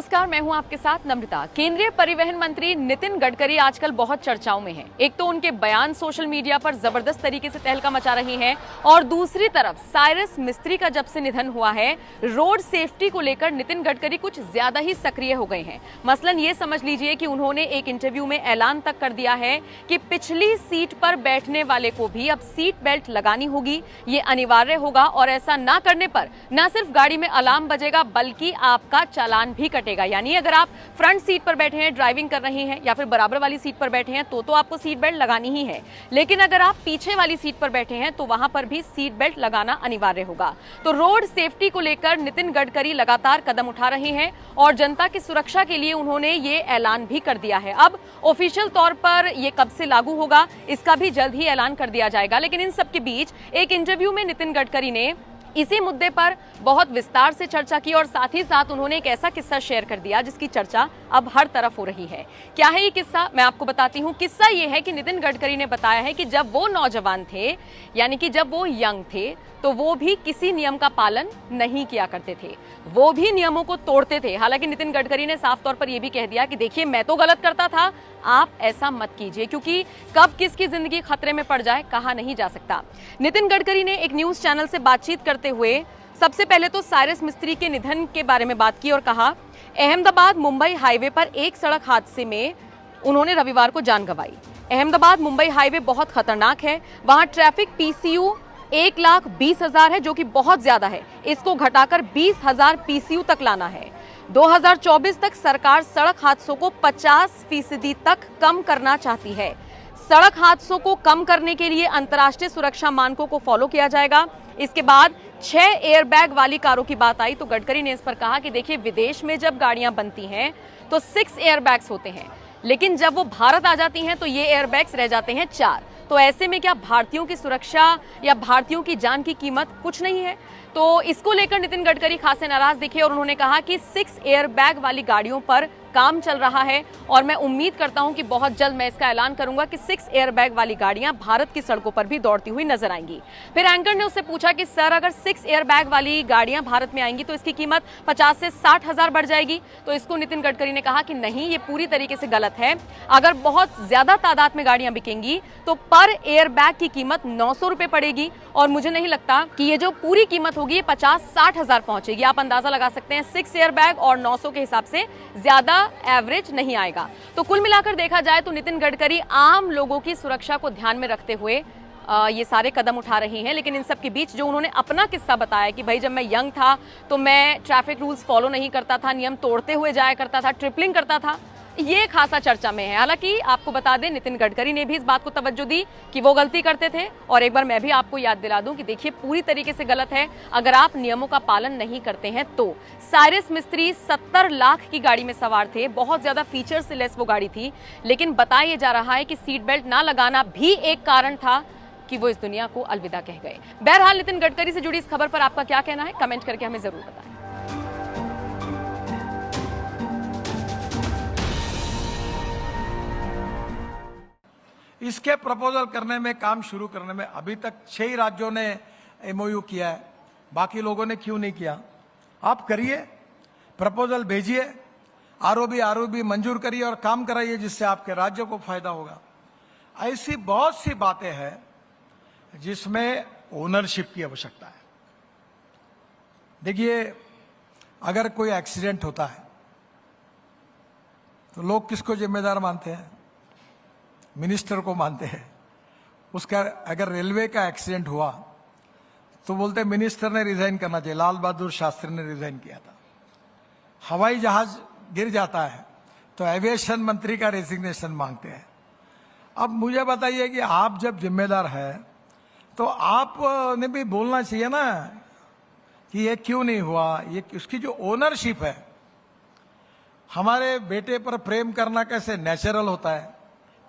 नमस्कार, मैं हूं आपके साथ नम्रता। केंद्रीय परिवहन मंत्री नितिन गडकरी आजकल बहुत चर्चाओं में हैं। एक तो उनके बयान सोशल मीडिया पर जबरदस्त तरीके से तहलका मचा रहे हैं और दूसरी तरफ साइरस मिस्त्री का जब से निधन हुआ है, रोड सेफ्टी को लेकर नितिन गडकरी कुछ ज्यादा ही सक्रिय हो गए हैं। मसलन ये समझ लीजिए कि उन्होंने एक इंटरव्यू में ऐलान तक कर दिया है कि पिछली सीट पर बैठने वाले को भी अब सीट बेल्ट लगानी होगी, ये अनिवार्य होगा और ऐसा ना करने पर न सिर्फ गाड़ी में अलार्म बजेगा बल्कि आपका चालान भी कटेगा। यानी अगर आप फ्रंट सीट पर बैठे हैं, ड्राइविंग कर रहे हैं या फिर बराबर वाली सीट पर बैठे हैं तो आपको सीट बेल्ट लगानी ही है, लेकिन अगर आप पीछे वाली सीट पर बैठे हैं तो वहां पर भी सीट बेल्ट लगाना अनिवार्य होगा। तो रोड सेफ्टी को लेकर नितिन गडकरी लगातार कदम उठा रहे हैं और जनता की सुरक्षा के लिए उन्होंने ये ऐलान भी कर दिया है। अब ऑफिशियल तौर पर ये कब से लागू होगा इसका भी जल्द ही ऐलान कर दिया जाएगा। लेकिन इन सबके बीच एक इंटरव्यू में नितिन गडकरी ने इसी मुद्दे पर बहुत विस्तार से चर्चा की और साथ ही साथ उन्होंने एक ऐसा किस्सा शेयर कर दिया जिसकी चर्चा अब हर तरफ हो रही है। क्या है ये किस्सा, मैं आपको बताती हूँ। किस्सा ये है कि नितिन गडकरी ने बताया है कि जब वो नौजवान थे, यानी कि जब वो यंग थे, तो वो भी किसी नियम का पालन नहीं किया करते थे, वो भी नियमों को तोड़ते थे। हालांकि नितिन गडकरी ने साफ तौर पर यह भी कह दिया कि देखिए, मैं तो गलत करता था, आप ऐसा मत कीजिए, क्योंकि कब किसकी जिंदगी खतरे में पड़ जाए कहा नहीं जा सकता। नितिन गडकरी ने एक न्यूज चैनल से बातचीत करते हुए सबसे पहले तो साइरस मिस्त्री के निधन के बारे में बात की और कहा, अहमदाबाद मुंबई हाईवे पर एक सड़क हादसे में उन्होंने रविवार को जान गंवाई। अहमदाबाद मुंबई हाईवे बहुत खतरनाक है, वहां ट्रैफिक पीसीयू 1,20,000 है, जो कि बहुत ज्यादा है। इसको घटाकर 20,000 पीसीयू तक लाना है। 2024 तक सरकार सड़क हादसों को 50% तक कम करना चाहती है। सड़क हादसों को कम करने के लिए अंतर्राष्ट्रीय सुरक्षा मानकों को फॉलो किया जाएगा। इसके बाद 6 एयरबैग वाली कारों की बात आई तो गडकरी ने इस पर कहा कि देखिए, विदेश में जब गाड़ियां बनती हैं तो 6 एयरबैग्स होते हैं, लेकिन जब वो भारत आ जाती हैं तो ये एयरबैग्स रह जाते हैं 4। तो ऐसे में क्या भारतीयों की सुरक्षा या भारतीयों की जान की कीमत कुछ नहीं है? तो इसको लेकर नितिन गडकरी खासे नाराज दिखे और उन्होंने कहा कि 6 एयरबैग वाली गाड़ियों पर काम चल रहा है और मैं उम्मीद करता हूं कि बहुत जल्द मैं इसका ऐलान करूंगा कि 6 एयरबैग वाली गाड़ियां भारत की सड़कों पर भी दौड़ती हुई नजर आएंगी। फिर एंकर ने उससे पूछा कि सर, अगर 6 एयरबैग वाली गाड़ियां भारत में आएंगी तो इसकी कीमत 50 से 60 हजार बढ़ जाएगी। तो इसको नितिन गडकरी ने कहा कि नहीं, ये पूरी तरीके से गलत है। अगर बहुत ज्यादा तादाद में गाड़ियां बिकेंगी तो पर एयरबैग की कीमत 900 रुपए पड़ेगी और मुझे नहीं लगता कि ये जो पूरी कीमत होगी ये 50-60 हजार पहुंचेगी। आप अंदाजा लगा सकते हैं, 6 एयरबैग और 900 के हिसाब से ज्यादा एवरेज नहीं आएगा। तो कुल मिलाकर देखा जाए तो नितिन गडकरी आम लोगों की सुरक्षा को ध्यान में रखते हुए ये सारे कदम उठा रही हैं। लेकिन इन सब के बीच जो उन्होंने अपना किस्सा बताया कि भाई, जब मैं यंग था तो मैं ट्रैफिक रूल्स फॉलो नहीं करता था, नियम तोड़ते हुए जाया करता था, ट्रिपलिंग करता था, ये खासा चर्चा में है। हालांकि आपको बता दें, नितिन गडकरी ने भी इस बात को तवज्जो दी कि वो गलती करते थे और एक बार मैं भी आपको याद दिला दूं कि देखिए, पूरी तरीके से गलत है अगर आप नियमों का पालन नहीं करते हैं तो। साइरस मिस्त्री 70 लाख की गाड़ी में सवार थे, बहुत ज्यादा फीचर से लेस वो गाड़ी थी, लेकिन बताया जा रहा है कि सीट बेल्ट ना लगाना भी एक कारण था कि वो इस दुनिया को अलविदा कह गए। बहरहाल, नितिन गडकरी से जुड़ी इस खबर पर आपका क्या कहना है, कमेंट करके हमें जरूर बताएं। इसके प्रपोजल करने में, काम शुरू करने में अभी तक 6 राज्यों ने एमओयू किया है, बाकी लोगों ने क्यों नहीं किया? आप करिए, प्रपोजल भेजिए, आरओबी मंजूर करिए और काम कराइए जिससे आपके राज्य को फायदा होगा। ऐसी बहुत सी बातें हैं जिसमें ओनरशिप की आवश्यकता है। देखिए, अगर कोई एक्सीडेंट होता है तो लोग किसको जिम्मेदार मानते हैं? मिनिस्टर को मानते हैं। उसका अगर रेलवे का एक्सीडेंट हुआ तो बोलते हैं मिनिस्टर ने रिजाइन करना चाहिए। लाल बहादुर शास्त्री ने रिजाइन किया था। हवाई जहाज गिर जाता है तो एविएशन मंत्री का रेजिग्नेशन मांगते हैं। अब मुझे बताइए कि आप जब जिम्मेदार है तो आपने भी बोलना चाहिए ना कि ये क्यों नहीं हुआ। ये उसकी जो ओनरशिप है, हमारे बेटे पर प्रेम करना कैसे नेचुरल होता है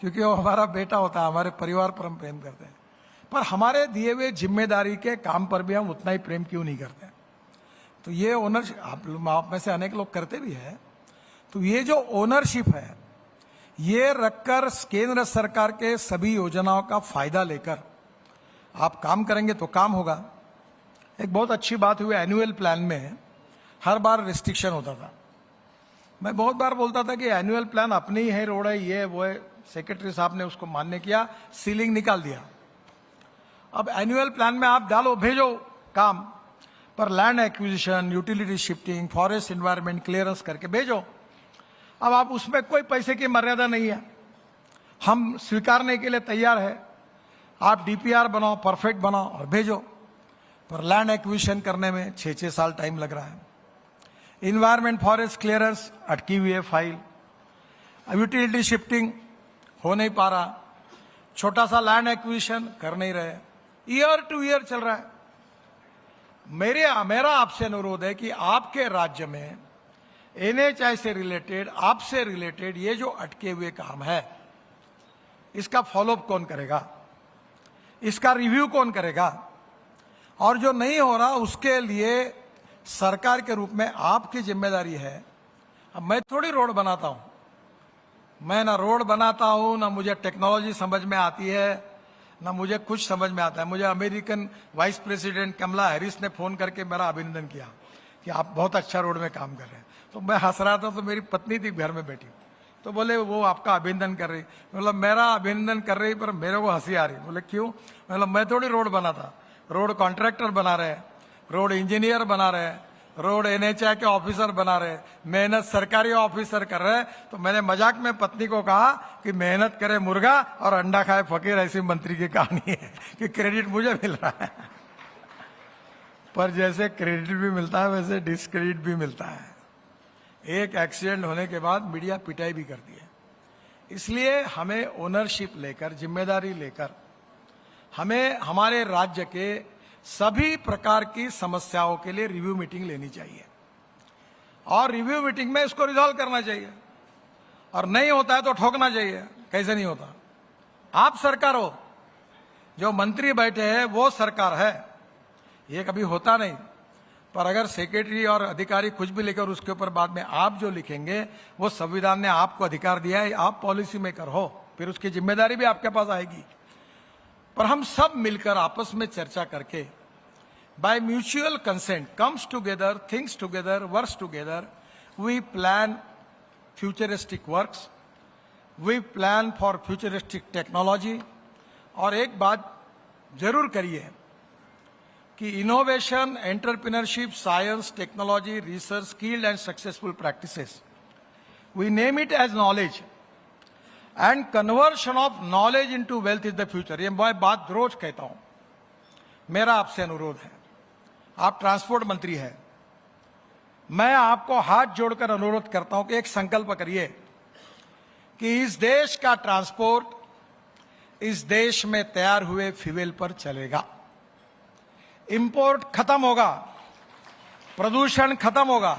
क्योंकि वो हमारा बेटा होता है, हमारे परिवार पर हम प्रेम करते हैं, पर हमारे दिए हुए जिम्मेदारी के काम पर भी हम उतना ही प्रेम क्यों नहीं करते? तो ये ओनरशिप आप में से अनेक लोग करते भी है। तो ये जो ओनरशिप है, ये रखकर केंद्र सरकार के सभी योजनाओं का फायदा लेकर आप काम करेंगे तो काम होगा। एक बहुत अच्छी बात हुई, एनुअल प्लान में हर बार रिस्ट्रिक्शन होता था मैं बहुत बार बोलता था कि एनुअल प्लान अपनी ही है, रोड है, ये है, वो है। सेक्रेटरी साहब ने उसको मान्य किया, सीलिंग निकाल दिया। अब एनुअल प्लान में आप डालो, भेजो काम, पर land acquisition, utility shifting, forest environment clearance करके भेजो। अब आप उसमें कोई पैसे की मर्यादा नहीं है, हम स्वीकारने के लिए तैयार है। आप डीपीआर बनाओ, परफेक्ट बनाओ और भेजो, पर लैंड एक्विजिशन करने में 6-6 साल टाइम लग रहा है। इन्वायरमेंट फॉरेस्ट क्लियरेंस अटकी हुई है फाइल, यूटिलिटी शिफ्टिंग हो नहीं पा रहा, छोटा सा लैंड एक्विजिशन कर नहीं रहे, ईयर टू ईयर चल रहा है। मेरा आपसे अनुरोध है कि आपके राज्य में एनएचआई से रिलेटेड, आपसे रिलेटेड ये जो अटके हुए काम है, इसका फॉलोअप कौन करेगा, इसका रिव्यू कौन करेगा, और जो नहीं हो रहा उसके लिए सरकार के रूप में आपकी जिम्मेदारी है। अब मैं थोड़ी रोड बनाता हूं, मैं ना रोड बनाता हूं, ना मुझे टेक्नोलॉजी समझ में आती है, ना मुझे कुछ समझ में आता है। मुझे American vice president Kamala Harris ने फोन करके मेरा अभिनंदन किया कि आप बहुत अच्छा रोड में काम कर रहे हैं। तो मैं हंस रहा था, तो मेरी पत्नी थी घर में बैठी, तो बोले वो आपका अभिनंदन कर रही। मतलब मेरा अभिनंदन कर रही, पर मेरे को हंसी आ रही। बोले क्यों? मतलब मैं थोड़ी रोड बनाता, रोड कॉन्ट्रैक्टर बना रहे, रोड इंजीनियर बना रहे, रोड एनएचआई के ऑफिसर बना रहे, मेहनत सरकारी ऑफिसर कर रहे। तो मैंने मजाक में पत्नी को कहा कि मेहनत करे मुर्गा और अंडा खाए फकीर, ऐसी मंत्री की कहानी है कि क्रेडिट मुझे मिल रहा है। पर जैसे क्रेडिट भी मिलता है वैसे डिस्क्रेडिट भी मिलता है। एक एक्सीडेंट होने के बाद मीडिया पिटाई भी करती है। इसलिए हमें ओनरशिप लेकर, जिम्मेदारी लेकर, हमें हमारे राज्य के सभी प्रकार की समस्याओं के लिए रिव्यू मीटिंग लेनी चाहिए और रिव्यू मीटिंग में इसको रिजॉल्व करना चाहिए। और नहीं होता है तो ठोकना चाहिए। कैसे नहीं होता? आप सरकार हो, जो मंत्री बैठे हैं वो सरकार है, ये कभी होता नहीं। पर अगर सेक्रेटरी और अधिकारी कुछ भी लेकर उसके ऊपर बाद में आप जो लिखेंगे, वो संविधान ने आपको अधिकार दिया है, आप पॉलिसी मेकर हो, फिर उसकी जिम्मेदारी भी आपके पास आएगी। पर हम सब मिलकर आपस में चर्चा करके, by mutual consent, comes together, thinks together, works together, we plan futuristic works, we plan for futuristic technology. और एक बात जरूर करिए कि innovation, entrepreneurship, science, technology, research, skilled and successful practices, we name it as knowledge and conversion of knowledge into wealth is the future. ये मैं बात रोज कहता हूं। मेरा आपसे अनुरोध है, आप ट्रांसपोर्ट मंत्री हैं, मैं आपको हाथ जोड़कर अनुरोध करता हूं कि एक संकल्प करिए कि इस देश का ट्रांसपोर्ट इस देश में तैयार हुए फ्यूल पर चलेगा। इंपोर्ट खत्म होगा, प्रदूषण खत्म होगा,